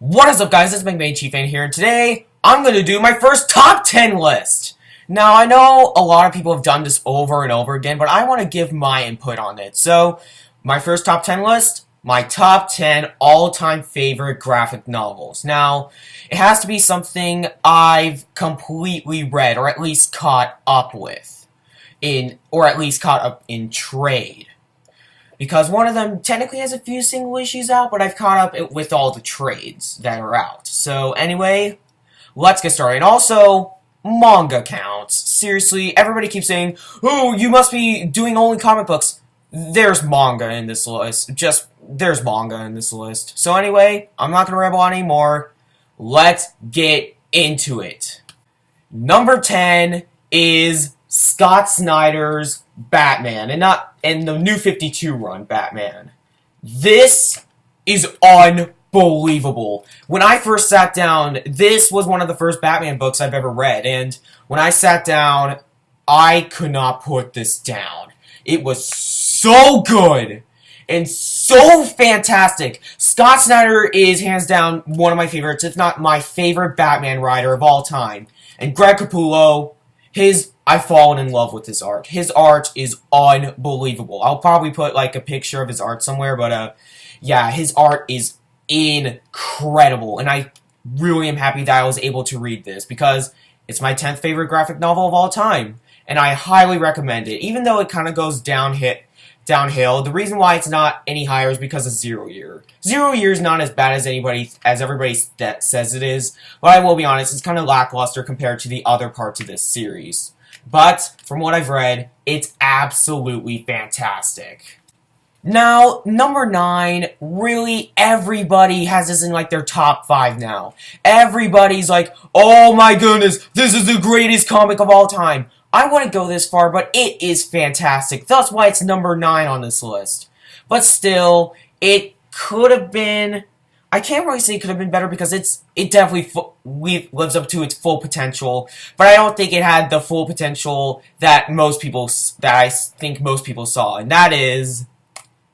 What is up, guys? It's McMahon Chief Fan here, and today I'm going to do my first top 10 list. Now, I know a lot of people have done this over and over again, but I want to give my input on it. So, my first top 10 list, my top 10 all-time favorite graphic novels. Now, it has to be something I've completely read, or at least caught up with, or at least caught up in trade. Because one of them technically has a few single issues out, but I've caught up with all the trades that are out. So anyway, let's get started. And also, manga counts. Seriously, everybody keeps saying, oh, you must be doing only comic books. There's manga in this list. There's manga in this list. So anyway, I'm not going to ramble on anymore. Let's get into it. Number 10 is Scott Snyder's Batman, and the New 52 run Batman. This is unbelievable. When I first sat down, this was one of the first Batman books I've ever read, and when I sat down, I could not put this down. It was so good and so fantastic. Scott Snyder is hands down one of my favorites, if not my favorite Batman writer of all time. And Greg Capullo, I've fallen in love with his art. His art is unbelievable. I'll probably put like a picture of his art somewhere, but yeah, his art is incredible. And I really am happy that I was able to read this because it's my 10th favorite graphic novel of all time. And I highly recommend it. Even though it kind of goes downhill, the reason why it's not any higher is because of Zero Year. Zero Year is not as bad as everybody says it is, but I will be honest, it's kind of lackluster compared to the other parts of this series. But, from what I've read, it's absolutely fantastic. Now, number 9, really everybody has this in like their top 5 now. Everybody's like, oh my goodness, this is the greatest comic of all time. I wouldn't go this far, but it is fantastic. That's why it's number 9 on this list. But still, it could have been... I can't really say it could have been better because it definitely lives up to its full potential. But I don't think it had the full potential that I think most people saw. And that is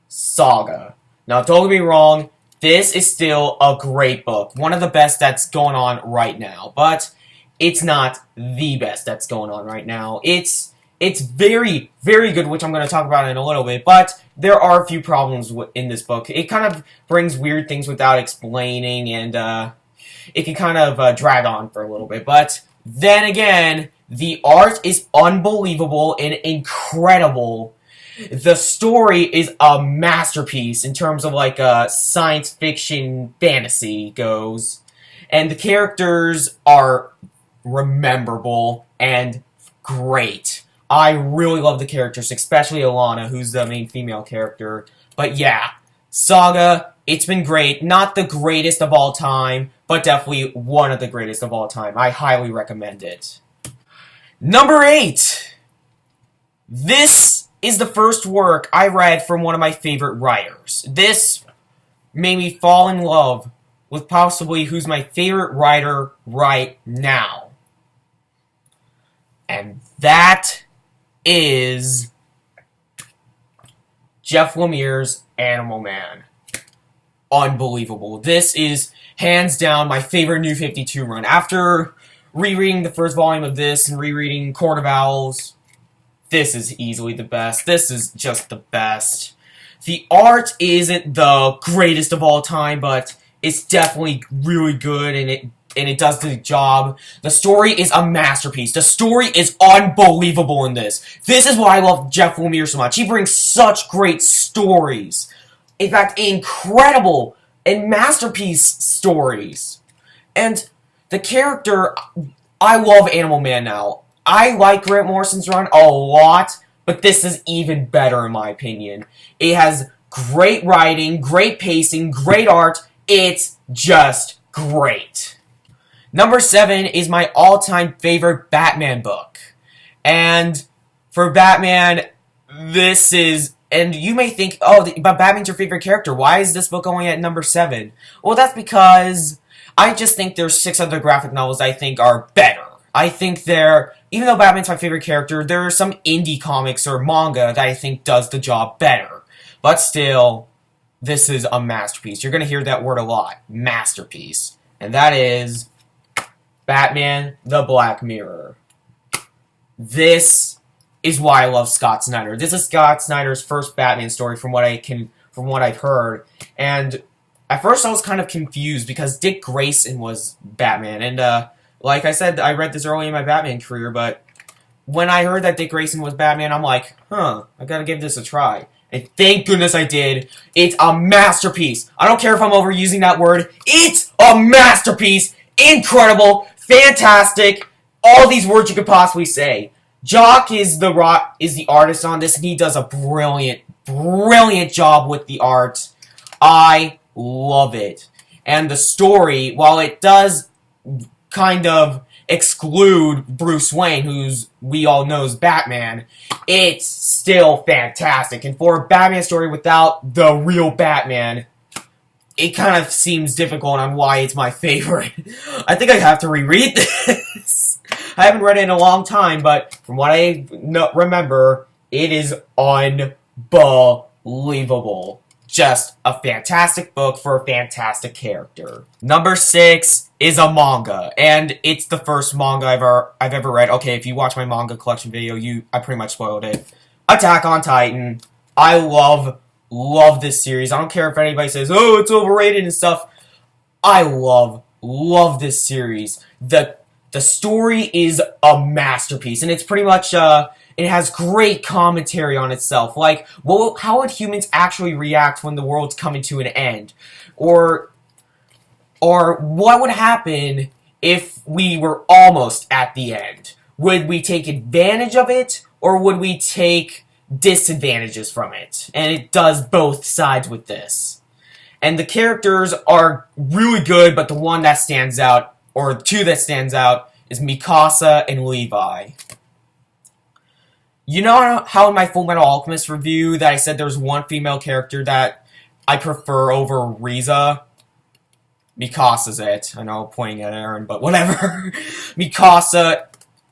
Saga. Now, don't get me wrong. This is still a great book. One of the best that's going on right now. But it's not the best that's going on right now. It's very, very good, which I'm going to talk about in a little bit, but there are a few problems in this book. It kind of brings weird things without explaining, and it can kind of drag on for a little bit. But then again, the art is unbelievable and incredible. The story is a masterpiece in terms of like science fiction fantasy goes, and the characters are rememberable and great. I really love the characters, especially Alana, who's the main female character. But yeah, Saga, it's been great. Not the greatest of all time, but definitely one of the greatest of all time. I highly recommend it. Number 8. This is the first work I read from one of my favorite writers. This made me fall in love with possibly who's my favorite writer right now. And that is Jeff Lemire's Animal Man. Unbelievable. This is hands down my favorite New 52 run. After rereading the first volume of this and rereading Court of Owls, this is easily the best. This is just the best. The art isn't the greatest of all time, but it's definitely really good, and it does the job. The story is a masterpiece. The story is unbelievable in this. This is why I love Jeff Lemire so much. He brings such great stories. In fact, incredible and masterpiece stories. And the character, I love Animal Man now. I like Grant Morrison's run a lot, but this is even better in my opinion. It has great writing, great pacing, great art. It's just great. Number 7 is my all-time favorite Batman book. And for Batman, this is... And you may think, oh, but Batman's your favorite character. Why is this book only at number 7? Well, that's because I just think there's 6 other graphic novels I think are better. I think even though Batman's my favorite character, there are some indie comics or manga that I think does the job better. But still, this is a masterpiece. You're going to hear that word a lot. Masterpiece. And that is Batman the Black Mirror. This is why I love Scott Snyder. This is Scott Snyder's first Batman story from what I've heard. And at first I was kind of confused because Dick Grayson was Batman. And like I said, I read this early in my Batman career, but when I heard that Dick Grayson was Batman, I'm like, I gotta give this a try. And thank goodness I did. It's a masterpiece. I don't care if I'm overusing that word. It's a masterpiece. Incredible. Fantastic. All these words you could possibly say. Jock is the artist on this, and he does a brilliant job with the art. I love it. And the story, while it does kind of exclude Bruce Wayne, who's we all know is Batman, it's still fantastic. And for a Batman story without the real Batman, it kind of seems difficult on why it's my favorite. I think I have to reread this. I haven't read it in a long time, but from what I remember, it is unbelievable. Just a fantastic book for a fantastic character. Number 6 is a manga, and it's the first manga I've ever read. Okay, if you watch my manga collection video, I pretty much spoiled it. Attack on Titan. I love this series. I don't care if anybody says, oh, it's overrated and stuff. I love this series. The story is a masterpiece, and it's pretty much, it has great commentary on itself. Like, well, how would humans actually react when the world's coming to an end? Or what would happen if we were almost at the end? Would we take advantage of it, or would we take disadvantages from it? And it does both sides with this. And the characters are really good, but the one that stands out, or two that stands out, is Mikasa and Levi. You know how in my Fullmetal Alchemist review that I said there's one female character that I prefer over Riza? Mikasa's it. I know, pointing at Aaron, but whatever. Mikasa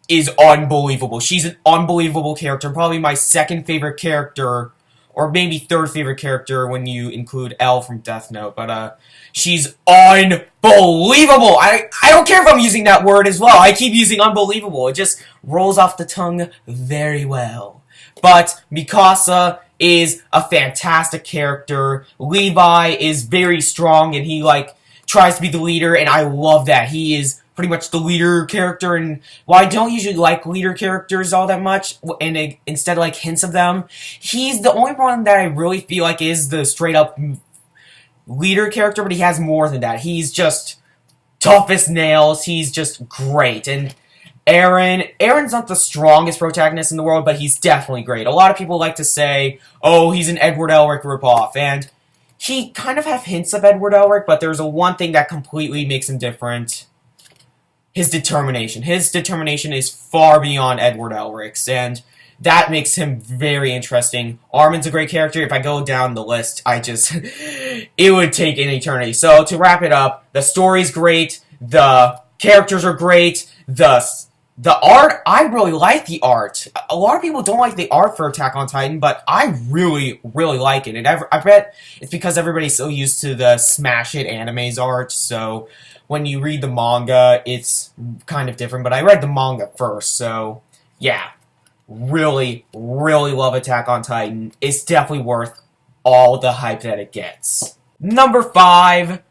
is unbelievable. She's an unbelievable character. Probably my second favorite character, or maybe third favorite character when you include L from Death Note. But she's unbelievable. I don't care if I'm using that word as well. I keep using unbelievable. It just rolls off the tongue very well. But Mikasa is a fantastic character. Levi is very strong, and he tries to be the leader, and I love that. He is pretty much the leader character, and while I don't usually like leader characters all that much, and instead like hints of them, he's the only one that I really feel like is the straight up leader character, but he has more than that. He's just tough as nails. He's just great. And Aaron's not the strongest protagonist in the world, but he's definitely great. A lot of people like to say, oh, he's an Edward Elric ripoff, and he kind of have hints of Edward Elric, but there's one thing that completely makes him different. His determination. His determination is far beyond Edward Elric's, and that makes him very interesting. Armin's a great character. If I go down the list, it would take an eternity. So, to wrap it up, the story's great, the characters are great, the art, I really like the art. A lot of people don't like the art for Attack on Titan, but I really, really like it. And I bet it's because everybody's so used to the smash hit anime's art, so when you read the manga, it's kind of different. But I read the manga first, so yeah. Really, really love Attack on Titan. It's definitely worth all the hype that it gets. Number 5.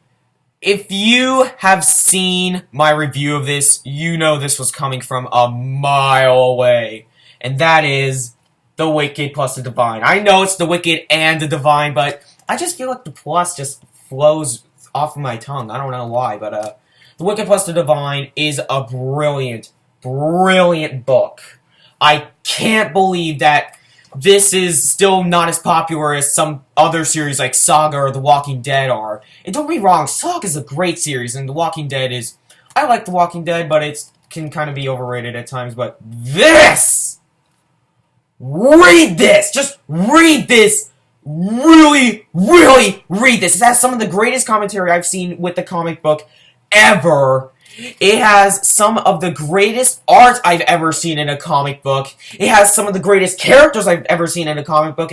If you have seen my review of this, you know this was coming from a mile away. And that is The Wicked plus the Divine. I know it's The Wicked and the Divine, but I just feel like the plus just flows off of my tongue. I don't know why, but The Wicked plus the Divine is a brilliant, brilliant book. I can't believe that this is still not as popular as some other series like Saga or The Walking Dead are. And don't be wrong, Saga is a great series, and The Walking Dead is... I like The Walking Dead, but it can kind of be overrated at times, but this! Read this! Just read this! Really, really read this. It has some of the greatest commentary I've seen with the comic book ever. It has some of the greatest art I've ever seen in a comic book. It has some of the greatest characters I've ever seen in a comic book,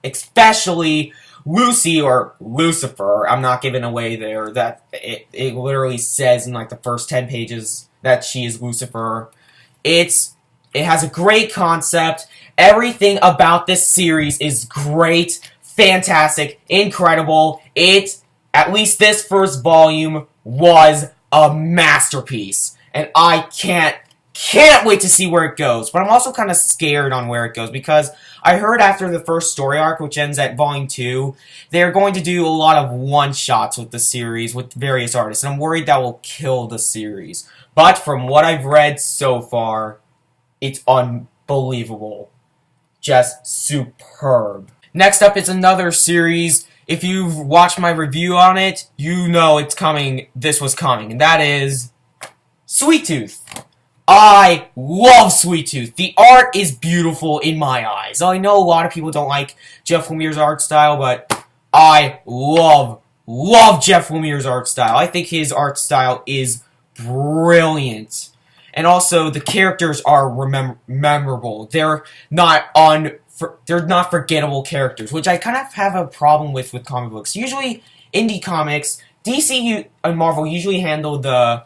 especially Lucy, or Lucifer, I'm not giving away there, that it literally says in like the first 10 pages that she is Lucifer. It has a great concept. Everything about this series is great, fantastic, incredible. At least this first volume was a masterpiece. And I can't wait to see where it goes. But I'm also kind of scared on where it goes, because I heard after the first story arc, which ends at volume 2, they're going to do a lot of one-shots with the series with various artists. And I'm worried that will kill the series. But from what I've read so far, it's unbelievable. Just superb. Next up is another series. If you've watched my review on it, you know it's coming. This was coming. And that is Sweet Tooth. I love Sweet Tooth. The art is beautiful in my eyes. I know a lot of people don't like Jeff Lemire's art style, but I love Jeff Lemire's art style. I think his art style is brilliant. And also, the characters are memorable. They're not forgettable characters, which I kind of have a problem with comic books. Usually, indie comics, DC and Marvel usually handle the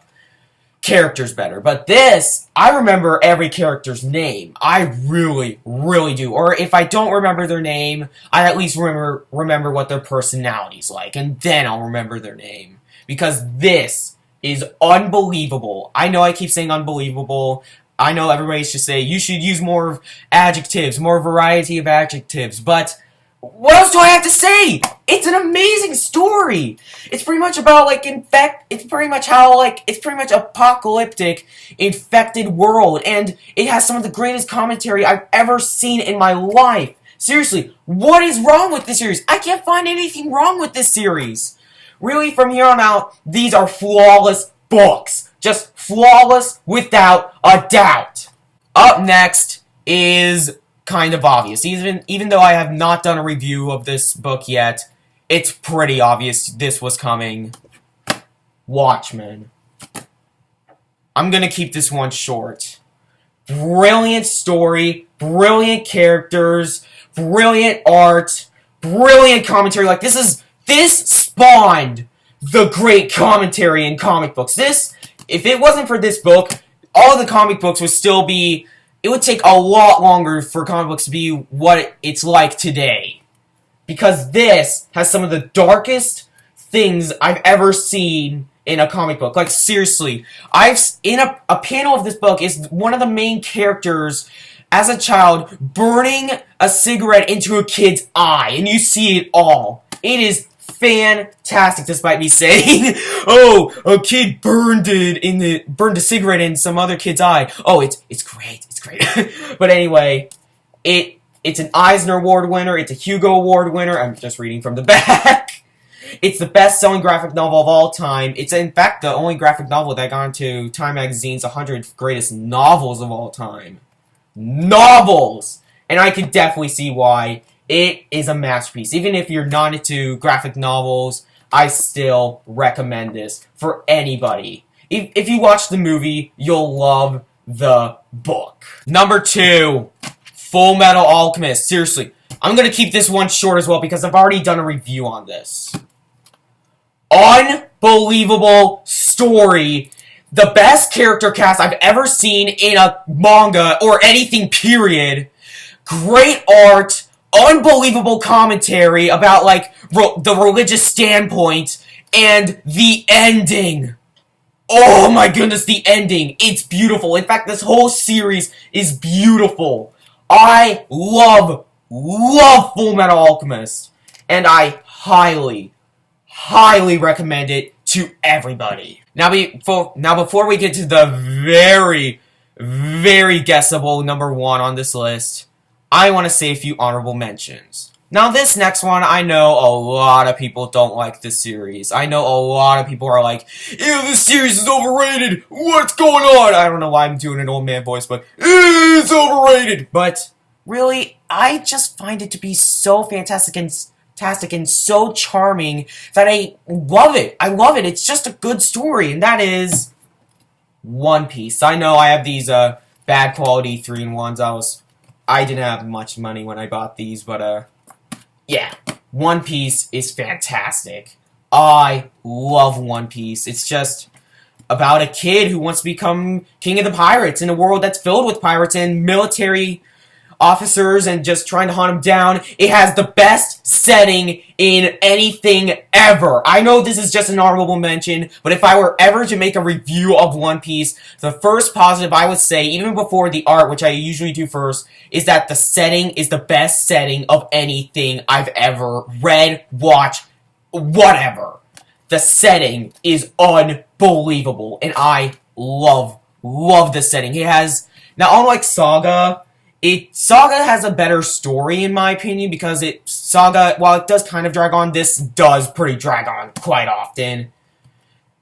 characters better. But this, I remember every character's name. I really, really do. Or if I don't remember their name, I at least remember what their personality's like. And then I'll remember their name. Because this is unbelievable. I know I keep saying unbelievable. I know everybody should say you should use more adjectives, more variety of adjectives, but what else do I have to say? It's an amazing story. It's pretty much about it's pretty much apocalyptic, infected world, and it has some of the greatest commentary I've ever seen in my life. Seriously, what is wrong with this series? I can't find anything wrong with this series. Really, from here on out, these are flawless books. Just flawless without a doubt. Up next is kind of obvious. Even though I have not done a review of this book yet, it's pretty obvious this was coming. Watchmen. I'm gonna keep this one short. Brilliant story, brilliant characters, brilliant art, brilliant commentary. This spawned the great commentary in comic books. If it wasn't for this book, all the comic books would still be... It would take a lot longer for comic books to be what it's like today. Because this has some of the darkest things I've ever seen in a comic book. Like, seriously. In a panel of this book is one of the main characters, as a child, burning a cigarette into a kid's eye. And you see it all. It is fantastic, despite me saying, oh, a kid burned a cigarette in some other kid's eye. Oh, it's great, it's great. But anyway, it's an Eisner Award winner, it's a Hugo Award winner, I'm just reading from the back. It's the best-selling graphic novel of all time. It's, in fact, the only graphic novel that got into Time Magazine's 100 greatest novels of all time. Novels! And I can definitely see why. It is a masterpiece. Even if you're not into graphic novels, I still recommend this for anybody. If you watch the movie, you'll love the book. Number 2, Fullmetal Alchemist. Seriously, I'm going to keep this one short as well because I've already done a review on this. Unbelievable story. The best character cast I've ever seen in a manga or anything, period. Great art. Unbelievable commentary about, the religious standpoint, and the ending. Oh my goodness, the ending. It's beautiful. In fact, this whole series is beautiful. I love Fullmetal Alchemist, and I highly recommend it to everybody. Now, before we get to the very, very guessable number 1 on this list, I want to say a few honorable mentions. Now, this next one, I know a lot of people don't like this series. I know a lot of people are like, ew, this series is overrated! What's going on? I don't know why I'm doing an old man voice, but it's overrated! But, really, I just find it to be so fantastic and so charming that I love it. I love it. It's just a good story, and that is One Piece. I know I have these bad quality 3-in-1s. I didn't have much money when I bought these, but yeah, One Piece is fantastic. I love One Piece. It's just about a kid who wants to become king of the pirates in a world that's filled with pirates and military officers and just trying to hunt him down. It has the best setting in anything ever. I know this is just an honorable mention, but if I were ever to make a review of One Piece, the first positive I would say, even before the art, which I usually do first, is that the setting is the best setting of anything I've ever read, watched, whatever. The setting is unbelievable, and I love the setting. It has, now unlike Saga, Saga has a better story in my opinion because Saga, while it does kind of drag on, this does pretty drag on quite often.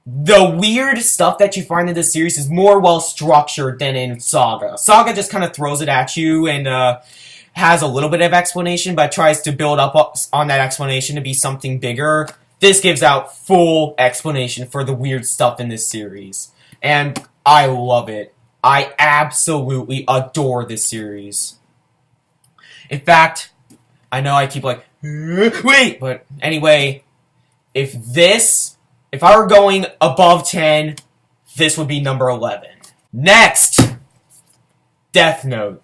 The weird stuff that you find in this series is more well structured than in Saga. Saga just kind of throws it at you and has a little bit of explanation, but tries to build up on that explanation to be something bigger. This gives out full explanation for the weird stuff in this series, and I love it. I absolutely adore this series. In fact, I know I keep like, wait, but anyway, if I were going above 10, this would be number 11. Next, Death Note.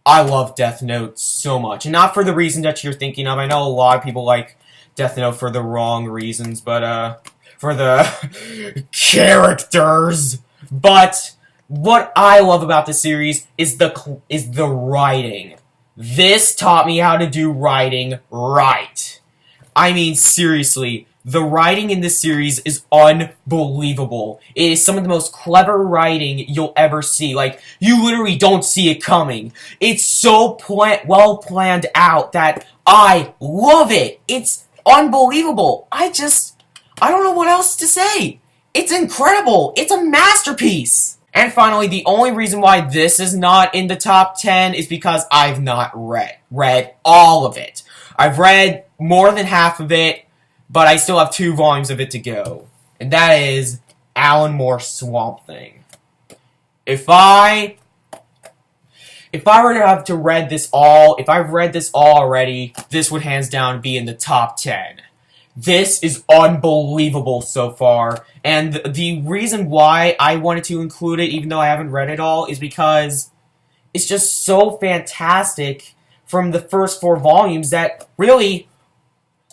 I love Death Note so much, and not for the reason that you're thinking of. I know a lot of people like Death Note for the wrong reasons, but for the characters. But what I love about the series is the writing. This taught me how to do writing right. I mean, seriously, the writing in this series is unbelievable. It is some of the most clever writing you'll ever see. Like, you literally don't see it coming. It's so well planned out that I love it. It's unbelievable. I don't know what else to say. It's incredible. It's a masterpiece. And finally, the only reason why this is not in the top 10 is because I've not read all of it. I've read more than half of it, but I still have 2 volumes of it to go. And that is Alan Moore's Swamp Thing. If I were to have to read this all, if I've read this all already, this would hands down be in the top 10. This is unbelievable so far, and the reason why I wanted to include it, even though I haven't read it all, is because it's just so fantastic from the first 4 volumes that, really,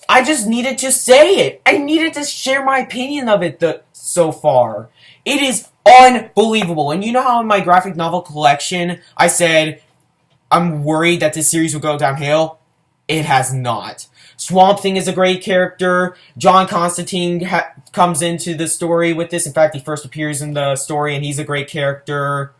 I just needed to say it. I needed to share my opinion of it so far. It is unbelievable, and you know how in my graphic novel collection, I said, I'm worried that this series will go downhill? It has not. Swamp Thing is a great character. John Constantine comes into the story with this. In fact, he first appears in the story, and he's a great character.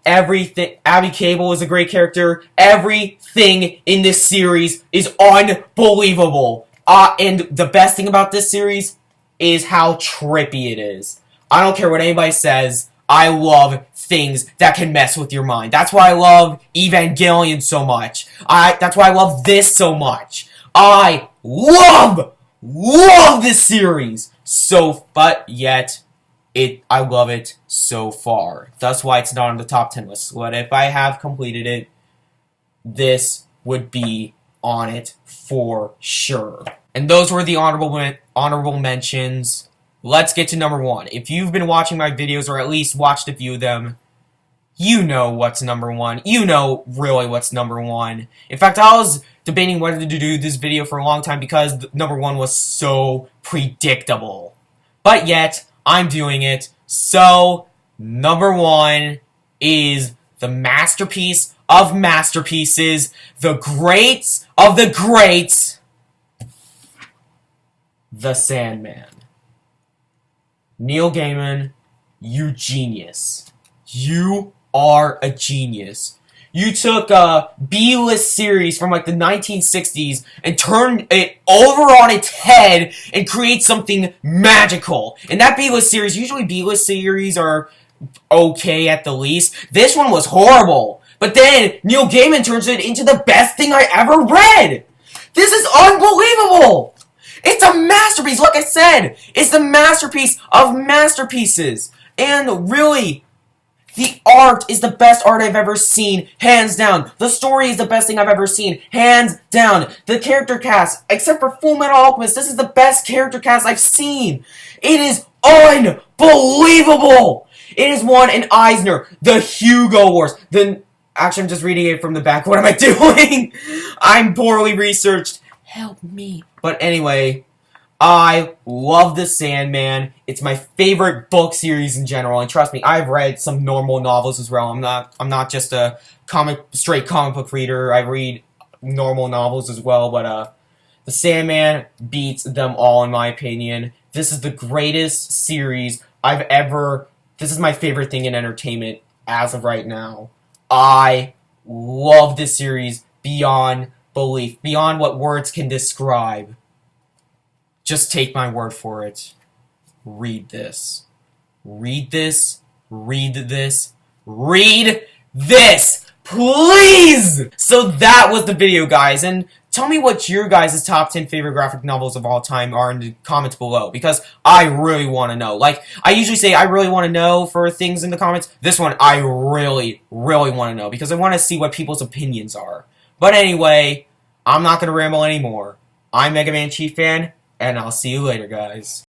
Everything. Abby Cable is a great character. Everything in this series is unbelievable. And the best thing about this series is how trippy it is. I don't care what anybody says. I love things that can mess with your mind. That's why I love Evangelion so much. That's why I love this so much. I love this series but yet, I love it so far. That's why it's not on the top 10 list. But if I have completed it, this would be on it for sure. And those were the honorable mentions. Let's get to number 1. If you've been watching my videos, or at least watched a few of them, you know what's number 1. You know really what's number 1. In fact, I was debating whether to do this video for a long time because number 1 was so predictable. But yet, I'm doing it. So, number 1 is the masterpiece of masterpieces, the greats of the greats, the Sandman. Neil Gaiman, you genius. You are a genius. You took a B-list series from like the 1960s and turned it over on its head and create something magical. And that B-list series, usually B-list series are okay at the least. This one was horrible. But then Neil Gaiman turns it into the best thing I ever read. This is unbelievable. It's a masterpiece, like I said. It's the masterpiece of masterpieces. And really, The art is the best art I've ever seen, hands down. The story is the best thing I've ever seen, hands down. The character cast, except for Fullmetal Alchemist, this is the best character cast I've seen. It is unbelievable. It has won an Eisner, the Hugo Awards, Actually, I'm just reading it from the back. What am I doing? I'm poorly researched. Help me. But anyway, I love the Sandman. It's my favorite book series in general, and trust me, I've read some normal novels as well. I'm not just a straight comic book reader. I read normal novels as well, but the Sandman beats them all in my opinion. This is the greatest series I've ever. This is my favorite thing in entertainment as of right now. I love this series beyond belief, beyond what words can describe. Just take my word for it. Read this. Read this. Read this. Read this! Please! So that was the video, guys, and tell me what your guys' top 10 favorite graphic novels of all time are in the comments below, because I really want to know. Like, I usually say I really want to know for things in the comments. This one, I really, really want to know, because I want to see what people's opinions are. But anyway, I'm not going to ramble anymore. I'm Mega Man Chief Fan, and I'll see you later, guys.